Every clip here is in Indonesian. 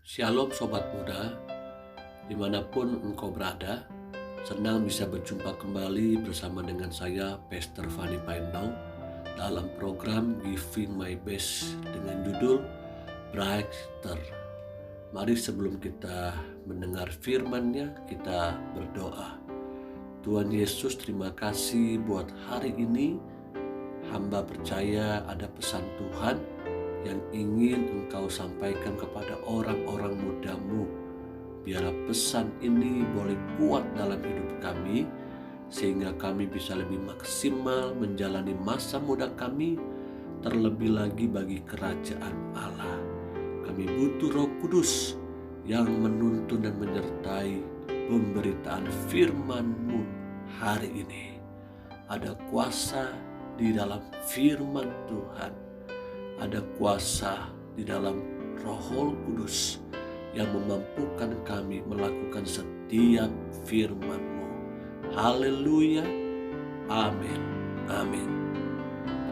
Shalom Sobat Muda, dimanapun engkau berada, senang bisa berjumpa kembali bersama dengan saya, Pastor Fanny Paindong, dalam program Giving My Best dengan judul Brighter. Mari sebelum kita mendengar firman-Nya, kita berdoa. Tuhan Yesus, terima kasih buat hari ini. Hamba percaya ada pesan Tuhan yang ingin Engkau sampaikan kepada orang-orang muda-Mu. Biarlah pesan ini boleh kuat dalam hidup kami, sehingga kami bisa lebih maksimal menjalani masa muda kami, terlebih lagi bagi kerajaan Allah. Kami butuh Roh Kudus yang menuntun dan menyertai pemberitaan firman-Mu hari ini. Ada kuasa di dalam firman Tuhan, ada kuasa di dalam Roh Kudus yang memampukan kami melakukan setiap firman-Mu. Haleluya, amin, amin.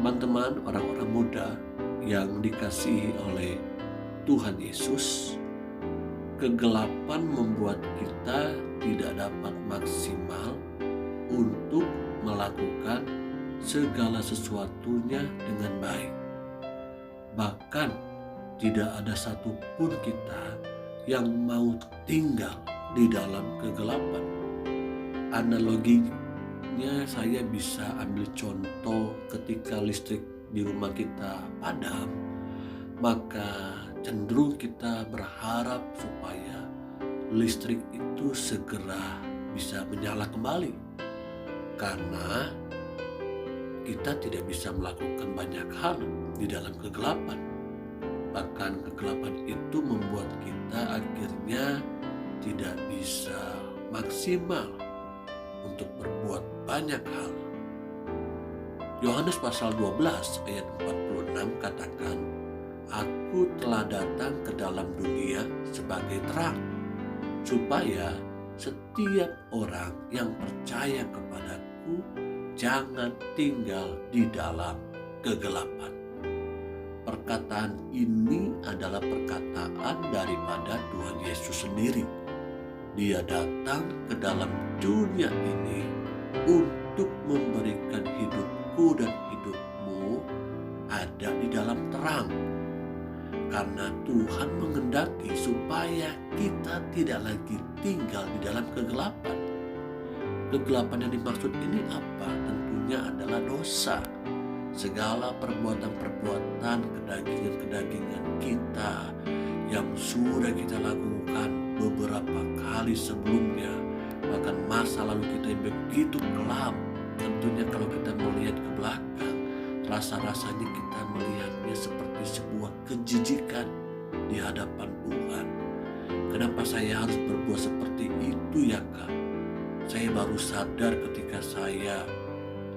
Teman-teman, orang-orang muda yang dikasihi oleh Tuhan Yesus, kegelapan membuat kita tidak dapat maksimal untuk melakukan segala sesuatunya dengan baik. Bahkan tidak ada satupun kita yang mau tinggal di dalam kegelapan. Analoginya saya bisa ambil contoh ketika listrik di rumah kita padam, maka cenderung kita berharap supaya listrik itu segera bisa menyala kembali, karena kita tidak bisa melakukan banyak hal di dalam kegelapan. Bahkan kegelapan itu membuat kita akhirnya tidak bisa maksimal untuk berbuat banyak hal. Yohanes pasal 12 ayat 46 katakan, "Aku telah datang ke dalam dunia sebagai terang, supaya setiap orang yang percaya kepadaku jangan tinggal di dalam kegelapan." Perkataan ini adalah perkataan daripada Tuhan Yesus sendiri. Dia datang ke dalam dunia ini untuk memberikan hidupku dan hidupmu ada di dalam terang. Karena Tuhan menghendaki supaya kita tidak lagi tinggal di dalam kegelapan. Kegelapan yang dimaksud ini apa? Tentunya adalah dosa. Segala perbuatan-perbuatan kedagingan-kedagingan kita yang sudah kita lakukan beberapa kali sebelumnya, bahkan masa lalu kita yang begitu kelam. Tentunya kalau kita melihat ke belakang, rasa-rasanya kita melihatnya seperti sebuah kejijikan di hadapan Tuhan. Kenapa saya harus berbuat seperti itu ya Kak? Saya baru sadar ketika saya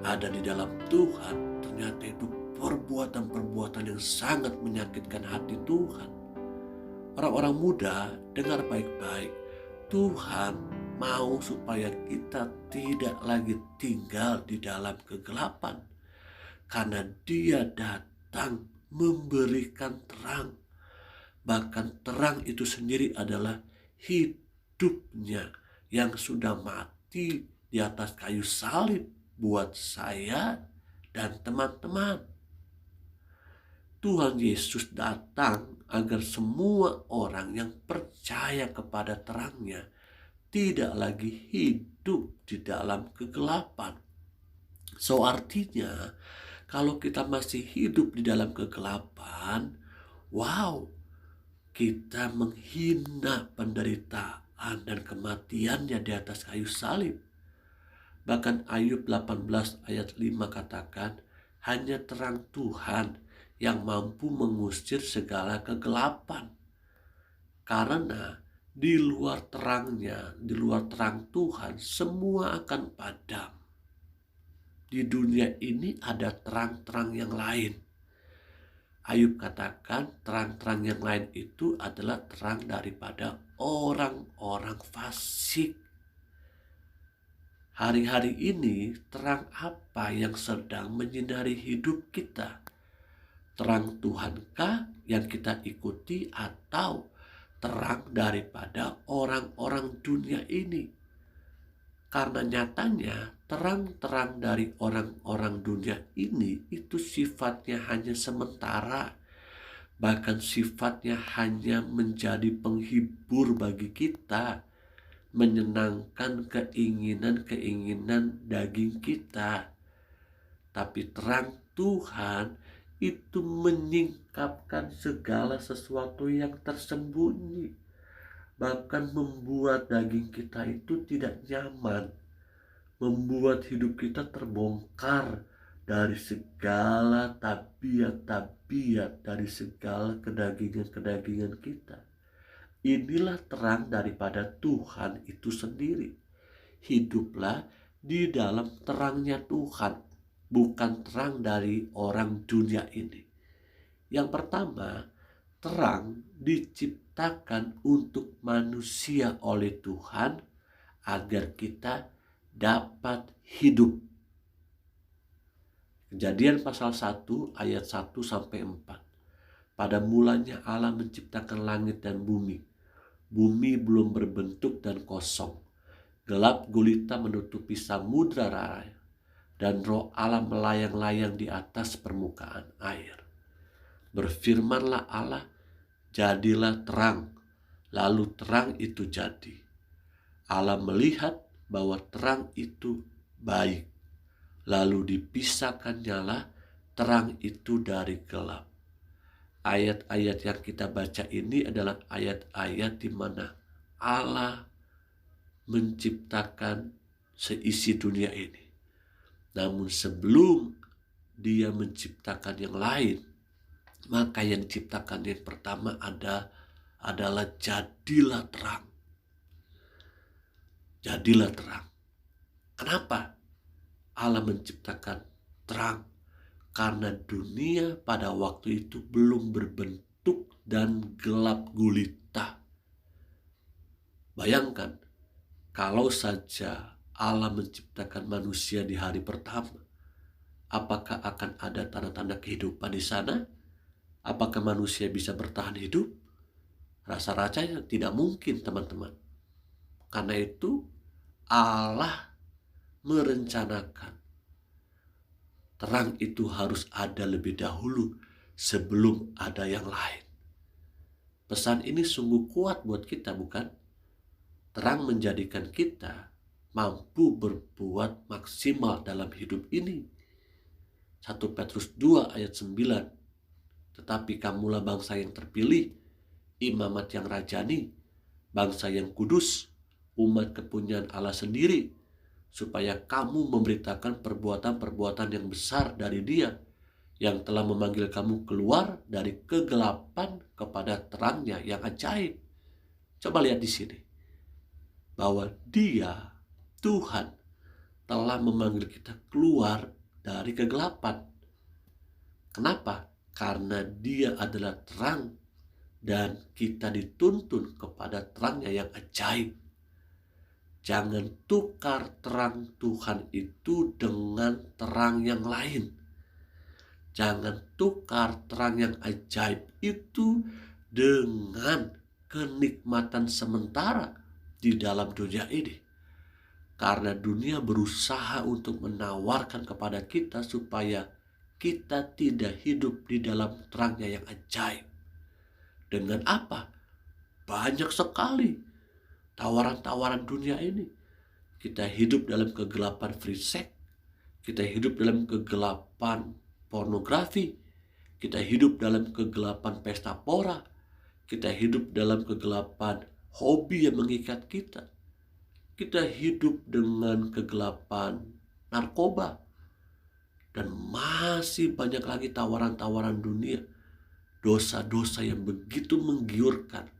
ada di dalam Tuhan, ternyata itu perbuatan-perbuatan yang sangat menyakitkan hati Tuhan. Orang-orang muda, dengar baik-baik. Tuhan mau supaya kita tidak lagi tinggal di dalam kegelapan, karena Dia datang memberikan terang. Bahkan terang itu sendiri adalah hidupnya yang sudah mati di atas kayu salib buat saya dan teman-teman. Tuhan Yesus datang agar semua orang yang percaya kepada terang-Nya tidak lagi hidup di dalam kegelapan. So artinya kalau kita masih hidup di dalam kegelapan, kita menghina penderitaan dan kematiannya di atas kayu salib. Bahkan Ayub 18 ayat 5 katakan, hanya terang Tuhan yang mampu mengusir segala kegelapan. Karena di luar terang-Nya, di luar terang Tuhan, semua akan padam. Di dunia ini ada terang-terang yang lain. Ayub katakan terang-terang yang lain itu adalah terang daripada orang-orang fasik. Hari-hari ini terang apa yang sedang menyinari hidup kita? Terang Tuhankah yang kita ikuti atau terang daripada orang-orang dunia ini. Karena nyatanya terang-terang dari orang-orang dunia ini itu sifatnya hanya sementara. Bahkan sifatnya hanya menjadi penghibur bagi kita, menyenangkan keinginan-keinginan daging kita. Tapi terang Tuhan itu menyingkapkan segala sesuatu yang tersembunyi, bahkan membuat daging kita itu tidak nyaman, membuat hidup kita terbongkar dari segala tabiat-tabiat, dari segala kedagingan-kedagingan kita. Inilah terang daripada Tuhan itu sendiri. Hiduplah di dalam terangnya Tuhan, bukan terang dari orang dunia ini. Yang pertama, terang diciptakan untuk manusia oleh Tuhan agar kita dapat hidup. Kejadian pasal 1 ayat 1 sampai 4. Pada mulanya Allah menciptakan langit dan bumi. Bumi belum berbentuk dan kosong. Gelap gulita menutupi samudra raya, dan roh Allah melayang-layang di atas permukaan air. Berfirmanlah Allah, jadilah terang. Lalu terang itu jadi. Allah melihat bahwa terang itu baik. Lalu dipisahkannyalah terang itu dari gelap. Ayat-ayat yang kita baca ini adalah ayat-ayat di mana Allah menciptakan seisi dunia ini. Namun sebelum Dia menciptakan yang lain, maka yang diciptakan yang pertama adalah jadilah terang. Jadilah terang. Kenapa Allah menciptakan terang? Karena dunia pada waktu itu belum berbentuk dan gelap gulita. Bayangkan, kalau saja Allah menciptakan manusia di hari pertama, apakah akan ada tanda-tanda kehidupan di sana? Apakah manusia bisa bertahan hidup? Rasa-rasanya tidak mungkin, teman-teman. Karena itu Allah merencanakan terang itu harus ada lebih dahulu sebelum ada yang lain. Pesan ini sungguh kuat buat kita, bukan? Terang menjadikan kita mampu berbuat maksimal dalam hidup ini. 1 Petrus 2 ayat 9. Tetapi kamulah bangsa yang terpilih, imamat yang rajani, bangsa yang kudus, umat kepunyaan Allah sendiri, supaya kamu memberitakan perbuatan-perbuatan yang besar dari Dia yang telah memanggil kamu keluar dari kegelapan kepada terangnya yang ajaib. Coba lihat di sini, bahwa Dia, Tuhan, telah memanggil kita keluar dari kegelapan. Kenapa? Karena Dia adalah terang dan kita dituntun kepada terangnya yang ajaib. Jangan tukar terang Tuhan itu dengan terang yang lain. Jangan tukar terang yang ajaib itu dengan kenikmatan sementara di dalam dunia ini. Karena dunia berusaha untuk menawarkan kepada kita supaya kita tidak hidup di dalam terangnya yang ajaib. Dengan apa? Banyak sekali tawaran-tawaran dunia ini. Kita hidup dalam kegelapan free sex, kita hidup dalam kegelapan pornografi, kita hidup dalam kegelapan pesta pora, kita hidup dalam kegelapan hobi yang mengikat kita, kita hidup dengan kegelapan narkoba, dan masih banyak lagi tawaran-tawaran dunia, dosa-dosa yang begitu menggiurkan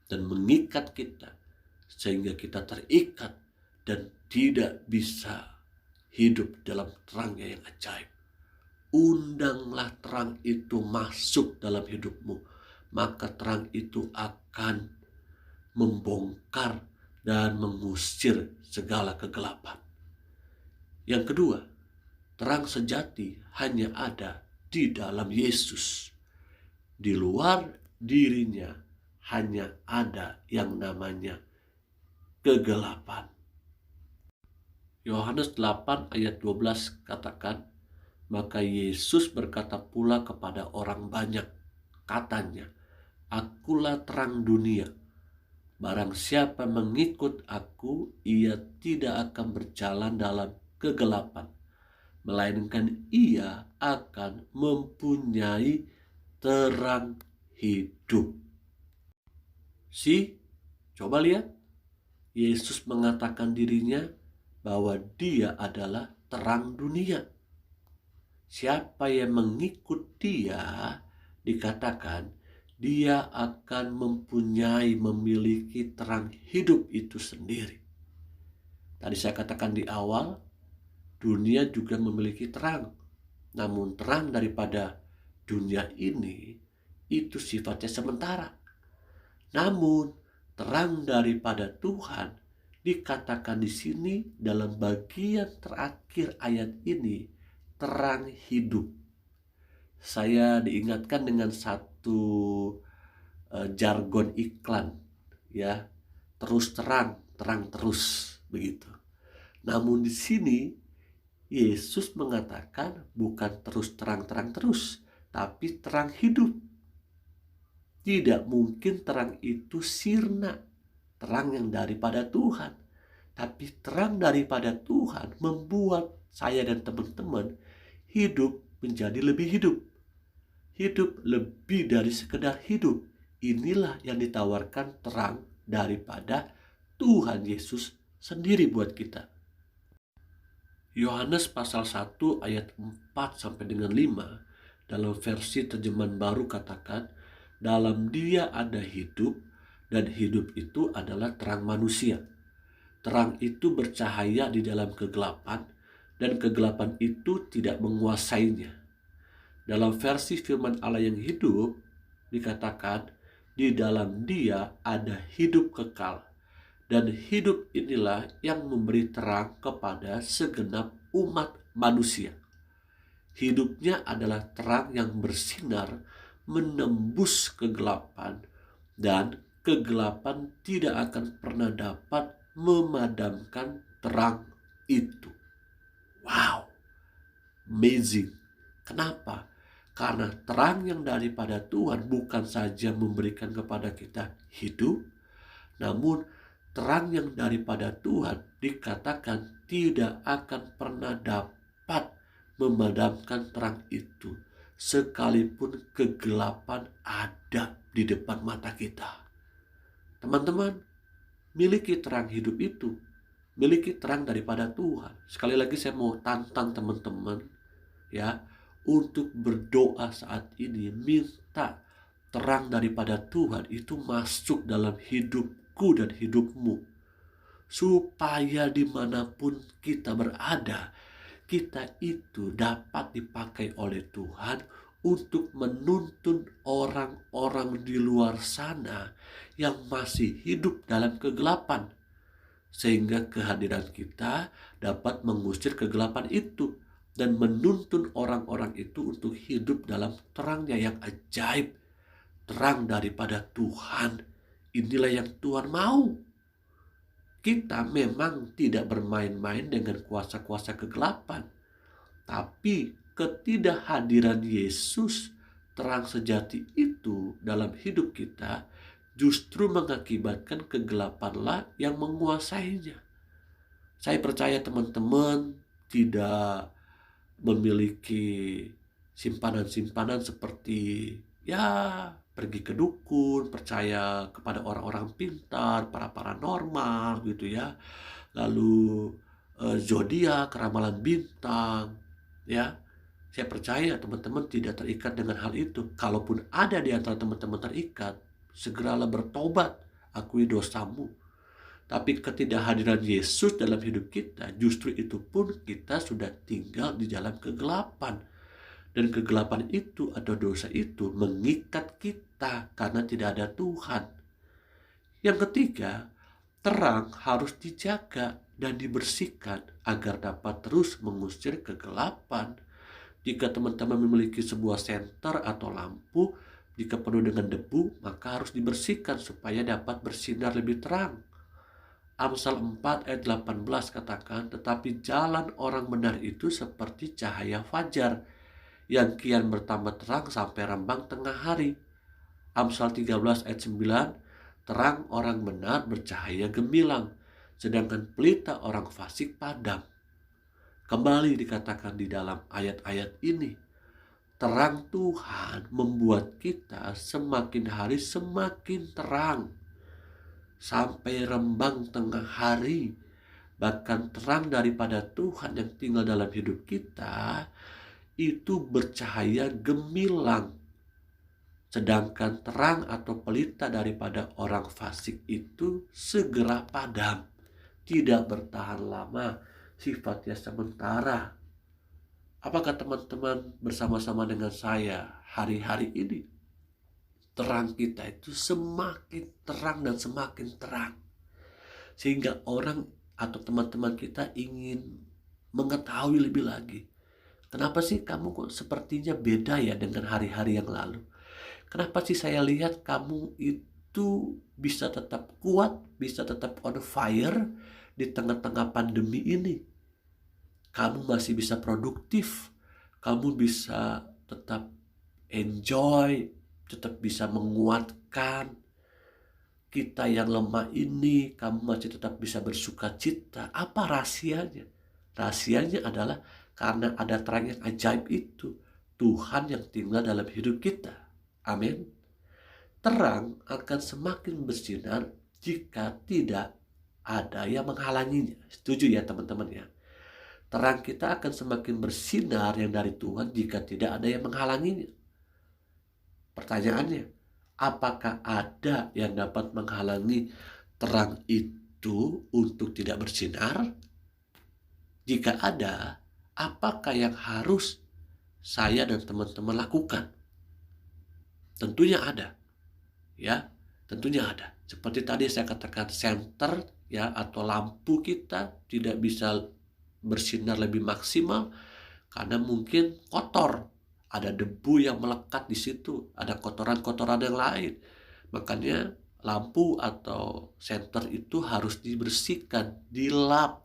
dan mengikat kita, sehingga kita terikat dan tidak bisa hidup dalam terangnya yang ajaib. Undanglah terang itu masuk dalam hidupmu, maka terang itu akan membongkar dan mengusir segala kegelapan. Yang kedua, terang sejati hanya ada di dalam Yesus. Di luar dirinya hanya ada yang namanya kegelapan. Yohanes 8 ayat 12 katakan, maka Yesus berkata pula kepada orang banyak, katanya, akulah terang dunia. Barang siapa mengikut aku, ia tidak akan berjalan dalam kegelapan, melainkan ia akan mempunyai terang hidup. Coba lihat, Yesus mengatakan dirinya bahwa dia adalah terang dunia. Siapa yang mengikut dia, dikatakan dia akan memiliki terang hidup itu sendiri. Tadi saya katakan di awal, dunia juga memiliki terang. Namun terang daripada dunia ini itu sifatnya sementara. Namun terang daripada Tuhan dikatakan di sini dalam bagian terakhir ayat ini, terang hidup. Saya diingatkan dengan satu jargon iklan, ya, terus terang, terang terus, begitu. Namun di sini Yesus mengatakan bukan terus terang terus, tapi terang hidup. Tidak mungkin terang itu sirna, terang yang daripada Tuhan. Tapi terang daripada Tuhan membuat saya dan teman-teman hidup menjadi lebih hidup. Hidup lebih dari sekedar hidup. Inilah yang ditawarkan terang daripada Tuhan Yesus sendiri buat kita. Yohanes pasal 1 ayat 4 sampai dengan 5 dalam versi terjemahan baru katakan, dalam dia ada hidup, dan hidup itu adalah terang manusia. Terang itu bercahaya di dalam kegelapan, dan kegelapan itu tidak menguasainya. Dalam versi firman Allah yang hidup, dikatakan, di dalam dia ada hidup kekal, dan hidup inilah yang memberi terang kepada segenap umat manusia. Hidupnya adalah terang yang bersinar menembus kegelapan, dan kegelapan tidak akan pernah dapat memadamkan terang itu. Wow, amazing. Kenapa? Karena terang yang daripada Tuhan bukan saja memberikan kepada kita hidup, namun terang yang daripada Tuhan dikatakan tidak akan pernah dapat memadamkan terang itu, sekalipun kegelapan ada di depan mata kita. Teman-teman, miliki terang hidup itu, miliki terang daripada Tuhan. Sekali lagi saya mau tantang teman-teman, ya, untuk berdoa saat ini, minta terang daripada Tuhan itu masuk dalam hidupku dan hidupmu, supaya dimanapun kita berada, kita itu dapat dipakai oleh Tuhan untuk menuntun orang-orang di luar sana yang masih hidup dalam kegelapan, sehingga kehadiran kita dapat mengusir kegelapan itu dan menuntun orang-orang itu untuk hidup dalam terangnya yang ajaib, terang daripada Tuhan. Inilah yang Tuhan mau. Kita memang tidak bermain-main dengan kuasa-kuasa kegelapan, tapi ketidakhadiran Yesus, terang sejati itu dalam hidup kita, justru mengakibatkan kegelapanlah yang menguasainya. Saya percaya teman-teman tidak memiliki simpanan-simpanan seperti pergi ke dukun, percaya kepada orang-orang pintar, para paranormal gitu ya. Lalu zodiak, ramalan bintang, ya. Saya percaya teman-teman tidak terikat dengan hal itu. Kalaupun ada di antara teman-teman terikat, segeralah bertobat, akui dosamu. Tapi ketidakhadiran Yesus dalam hidup kita, justru itu pun kita sudah tinggal di dalam kegelapan. Dan kegelapan itu atau dosa itu mengikat kita karena tidak ada Tuhan. Yang ketiga, terang harus dijaga dan dibersihkan agar dapat terus mengusir kegelapan. Jika teman-teman memiliki sebuah senter atau lampu, Jika penuh dengan debu, maka harus dibersihkan supaya dapat bersinar lebih terang. Amsal 4 ayat 18 katakan, tetapi jalan orang benar itu seperti cahaya fajar, yang kian bertambah terang sampai rembang tengah hari. Amsal 13 ayat 9, terang orang benar bercahaya gemilang, sedangkan pelita orang fasik padam. Kembali dikatakan di dalam ayat-ayat ini, terang Tuhan membuat kita semakin hari semakin terang. Sampai rembang tengah hari, bahkan terang daripada Tuhan yang tinggal dalam hidup kita, itu bercahaya gemilang. Sedangkan terang atau pelita daripada orang fasik itu segera padam, tidak bertahan lama, sifatnya sementara. Apakah teman-teman bersama-sama dengan saya hari-hari ini? Terang kita itu semakin terang dan semakin terang. Sehingga orang atau teman-teman kita ingin mengetahui lebih lagi. Kenapa sih kamu kok sepertinya beda ya dengan hari-hari yang lalu? Kenapa sih saya lihat kamu itu bisa tetap kuat, bisa tetap on fire di tengah-tengah pandemi ini? Kamu masih bisa produktif, kamu bisa tetap enjoy, tetap bisa menguatkan. Kita yang lemah ini, kamu masih tetap bisa bersuka cita. Apa rahasianya? Rahasianya adalah karena ada terang yang ajaib itu, Tuhan yang tinggal dalam hidup kita. Amin. Terang akan semakin bersinar jika tidak ada yang menghalanginya. Setuju ya teman-teman ya? Terang kita akan semakin bersinar yang dari Tuhan jika tidak ada yang menghalanginya. Pertanyaannya, apakah ada yang dapat menghalangi terang itu untuk tidak bersinar? Jika ada, apakah yang harus saya dan teman-teman lakukan? Tentunya ada, ya, tentunya ada. Seperti tadi saya katakan, senter ya atau lampu kita tidak bisa bersinar lebih maksimal karena mungkin kotor. Ada debu yang melekat di situ, ada kotoran-kotoran yang lain. Makanya lampu atau senter itu harus dibersihkan, dilap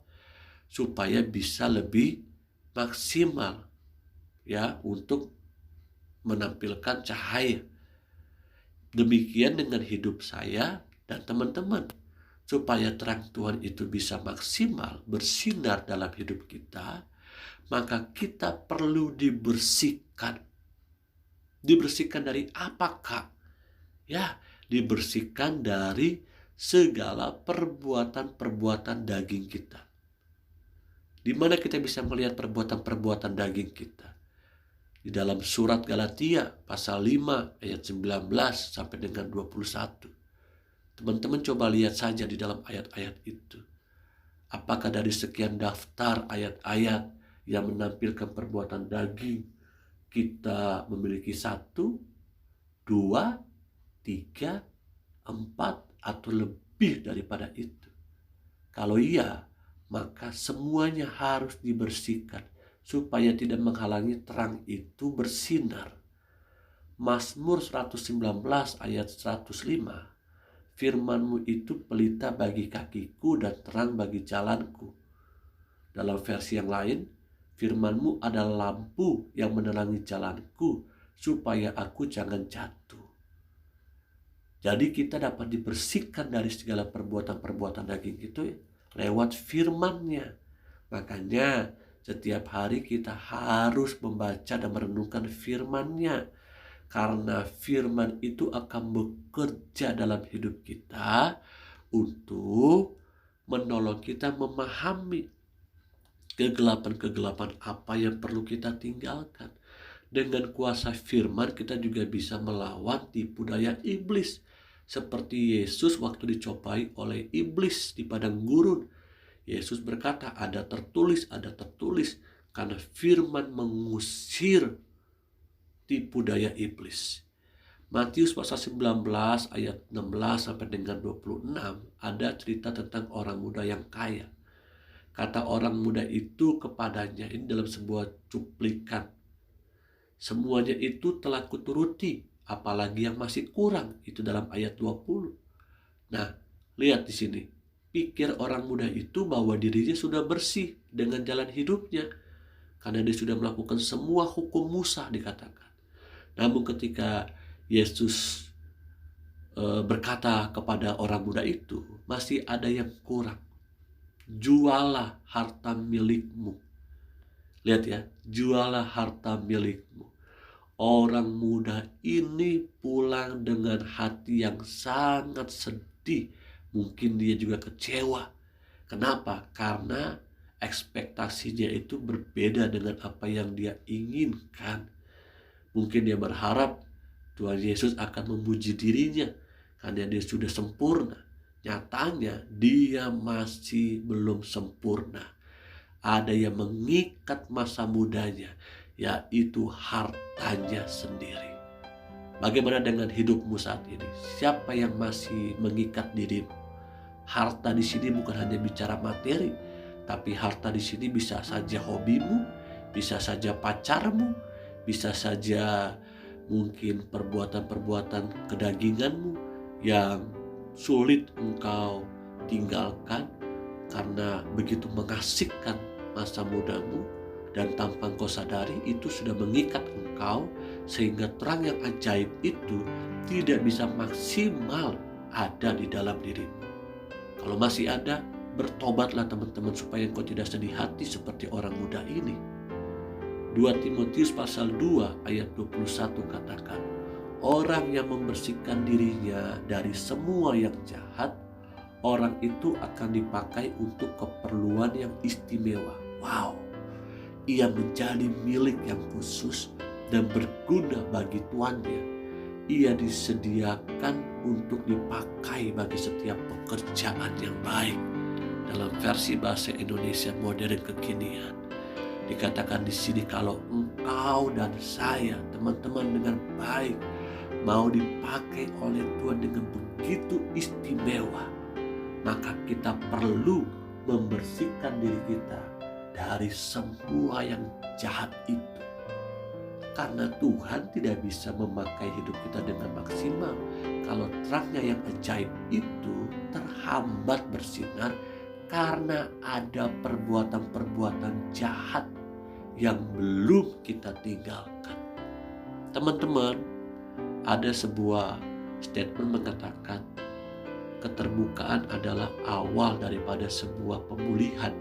supaya bisa lebih maksimal ya untuk menampilkan cahaya. Demikian dengan hidup saya dan teman-teman, supaya terang Tuhan itu bisa maksimal bersinar dalam hidup kita, maka kita perlu dibersihkan. Dibersihkan dari apakah? Ya, dibersihkan dari segala perbuatan-perbuatan daging kita. Di mana kita bisa melihat perbuatan-perbuatan daging kita? Di dalam surat Galatia pasal 5 ayat 19 sampai dengan 21. Teman-teman coba lihat saja di dalam ayat-ayat itu. Apakah dari sekian daftar ayat-ayat yang menampilkan perbuatan daging, kita memiliki 1, 2, 3, 4, atau lebih daripada itu? Kalau iya, maka semuanya harus dibersihkan supaya tidak menghalangi terang itu bersinar. Mazmur 119 ayat 105. Firman-Mu itu pelita bagi kakiku dan terang bagi jalanku. Dalam versi yang lain, firman-Mu adalah lampu yang menerangi jalanku supaya aku jangan jatuh. Jadi kita dapat dibersihkan dari segala perbuatan-perbuatan daging itu lewat firman-Nya. Makanya setiap hari kita harus membaca dan merenungkan firman-Nya. Karena firman itu akan bekerja dalam hidup kita untuk menolong kita memahami kegelapan-kegelapan apa yang perlu kita tinggalkan. Dengan kuasa firman kita juga bisa melawan tipu daya iblis. Seperti Yesus waktu dicobai oleh iblis di padang gurun. Yesus berkata, ada tertulis, karena firman mengusir tipu daya iblis. Matius pasal 19 ayat 16 sampai dengan 26 ada cerita tentang orang muda yang kaya. Kata orang muda itu kepadanya, ini dalam sebuah cuplikan, semuanya itu telah kuturuti, apalagi yang masih kurang. Itu dalam ayat 20. Nah, lihat di sini. Pikir orang muda itu bahwa dirinya sudah bersih dengan jalan hidupnya, karena dia sudah melakukan semua hukum Musa dikatakan. Namun ketika Yesus berkata kepada orang muda itu, masih ada yang kurang. Jualah harta milikmu. Lihat ya, jualah harta milikmu. Orang muda ini pulang dengan hati yang sangat sedih. Mungkin dia juga kecewa. Kenapa? Karena ekspektasinya itu berbeda dengan apa yang dia inginkan. Mungkin dia berharap Tuhan Yesus akan memuji dirinya karena dia sudah sempurna. Nyatanya dia masih belum sempurna. Ada yang mengikat masa mudanya, yaitu hartanya sendiri. Bagaimana dengan hidupmu saat ini? Siapa yang masih mengikat dirimu? Harta di sini bukan hanya bicara materi, tapi harta di sini bisa saja hobimu, bisa saja pacarmu, bisa saja mungkin perbuatan-perbuatan kedaginganmu yang sulit engkau tinggalkan karena begitu mengasihkan masa mudamu, dan tanpa engkau sadari itu sudah mengikat engkau sehingga terang yang ajaib itu tidak bisa maksimal ada di dalam dirimu. Kalau masih ada, bertobatlah teman-teman supaya engkau tidak sedih hati seperti orang muda ini. 2 Timotius pasal 2 ayat 21 katakan, orang yang membersihkan dirinya dari semua yang jahat, orang itu akan dipakai untuk keperluan yang istimewa. Wow, ia menjadi milik yang khusus dan berguna bagi tuannya. Ia disediakan untuk dipakai bagi setiap pekerjaan yang baik. Dalam versi bahasa Indonesia modern kekinian dikatakan di sini, kalau engkau dan saya, teman-teman, dengan baik mau dipakai oleh Tuhan dengan begitu istimewa, maka kita perlu membersihkan diri kita dari semua yang jahat itu. Karena Tuhan tidak bisa memakai hidup kita dengan maksimal kalau terangnya yang ajaib itu terhambat bersinar karena ada perbuatan-perbuatan jahat yang belum kita tinggalkan. Teman-teman, ada sebuah statement mengatakan keterbukaan adalah awal daripada sebuah pemulihan.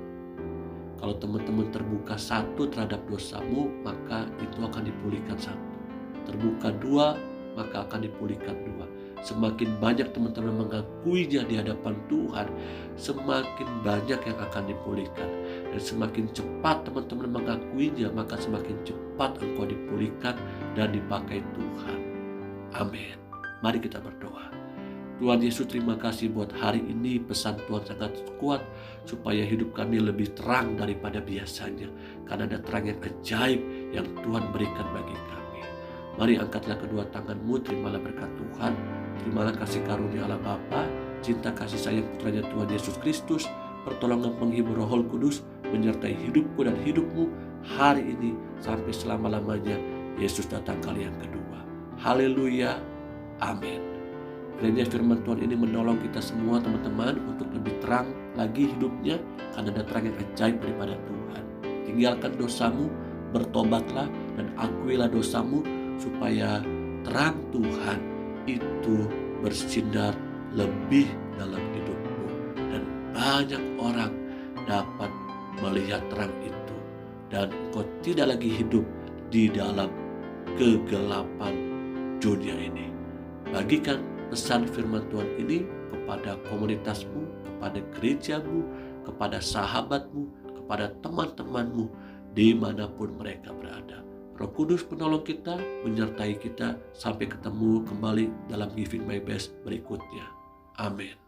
Kalau teman-teman terbuka satu terhadap dosamu, maka itu akan dipulihkan satu. Terbuka dua, maka akan dipulihkan dua. Semakin banyak teman-teman mengakuinya di hadapan Tuhan, semakin banyak yang akan dipulihkan. Dan semakin cepat teman-teman mengakuinya, maka semakin cepat engkau dipulihkan dan dipakai Tuhan. Amin. Mari kita berdoa. Tuhan Yesus, terima kasih buat hari ini. Pesan Tuhan sangat kuat supaya hidup kami lebih terang daripada biasanya, karena ada terang yang ajaib yang Tuhan berikan bagi kami. Mari angkatlah kedua tanganmu, terimalah berkat Tuhan, terimalah kasih karunia Allah Bapa, cinta kasih sayang putranya Tuhan Yesus Kristus, pertolongan penghibur Roh Kudus menyertai hidupku dan hidupmu hari ini sampai selama-lamanya Yesus datang kali yang kedua. Haleluya. Amin. Kiranya firman Tuhan ini menolong kita semua teman-teman untuk lebih terang lagi hidupnya, karena ada terang yang ajaib daripada Tuhan. Tinggalkan dosamu, bertobatlah dan akuilah dosamu supaya terang Tuhan itu bersinar lebih dalam hidupmu dan banyak orang dapat melihat terang itu dan engkau tidak lagi hidup di dalam kegelapan dunia ini. Bagikan pesan firman Tuhan ini kepada komunitasmu, kepada gerejamu, kepada sahabatmu, kepada teman-temanmu dimanapun mereka berada. Roh Kudus penolong kita, menyertai kita sampai ketemu kembali dalam Giving My Best berikutnya. Amin.